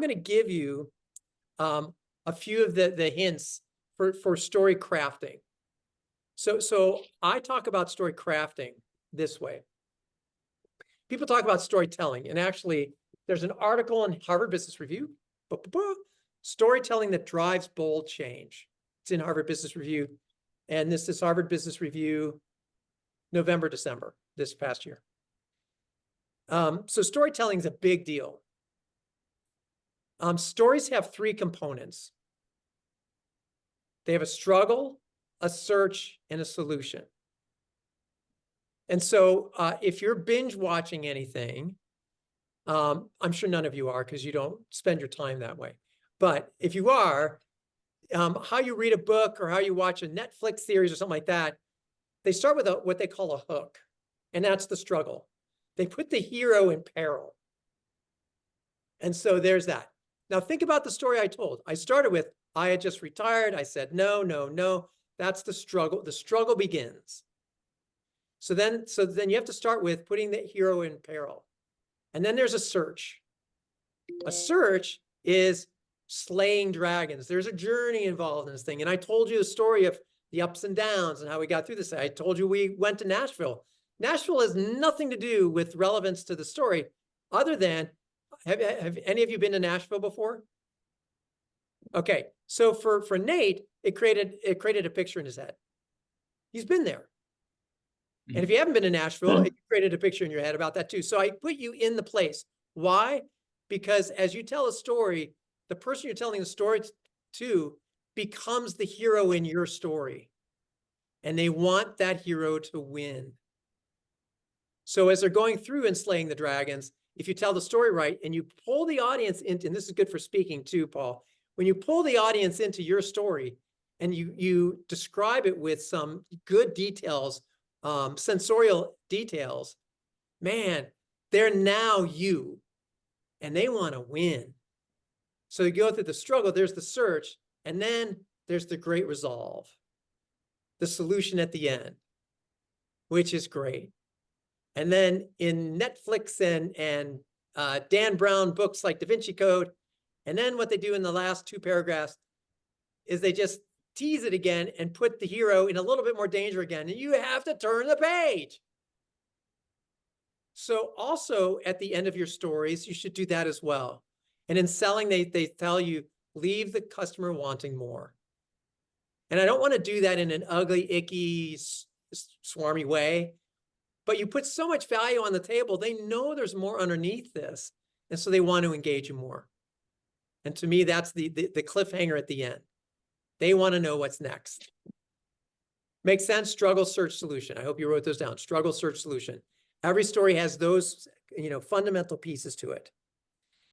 going to give you a few of the hints for story crafting. So I talk about story crafting this way. People talk about storytelling, and actually there's an article in Harvard Business Review, storytelling that drives bold change. It's in Harvard Business Review, and this is Harvard Business Review, November, December, this past year. So storytelling is a big deal. Stories have three components. They have a struggle, a search, and a solution. And so if you're binge watching anything, I'm sure none of you are because you don't spend your time that way. But if you are, how you read a book or how you watch a Netflix series or something like that, they start with what they call a hook, and that's the struggle. They put the hero in peril. And so there's that. Now think about the story I told. I started with, I had just retired. I said, no, no, no. That's the struggle. The struggle begins. So then you have to start with putting the hero in peril. And then there's a search. A search is slaying dragons. There's a journey involved in this thing. And I told you the story of the ups and downs and how we got through this. I told you we went to Nashville. Nashville has nothing to do with relevance to the story other than, have any of you been to Nashville before? Okay, so for Nate, it created a picture in his head. He's been there. And if you haven't been to Nashville, it created a picture in your head about that too. So I put you in the place. Why? Because as you tell a story, the person you're telling the story to becomes the hero in your story. And they want that hero to win. So as they're going through and slaying the dragons, if you tell the story right and you pull the audience into, and this is good for speaking too, Paul, when you pull the audience into your story and you describe it with some good details, sensorial details, man, they're now you, and they want to win. So you go through the struggle, there's the search, and then there's the great resolve, the solution at the end, which is great. And then in Netflix and Dan Brown books like Da Vinci Code, and then what they do in the last two paragraphs is they just tease it again and put the hero in a little bit more danger again. And you have to turn the page. So also at the end of your stories, you should do that as well. And in selling, they tell you, leave the customer wanting more. And I don't want to do that in an ugly, icky, swarmy way. But you put so much value on the table, they know there's more underneath this. And so they want to engage you more. And to me, that's the cliffhanger at the end. They want to know what's next. Makes sense? Struggle, search, solution. I hope you wrote those down. Struggle, search, solution. Every story has those, fundamental pieces to it.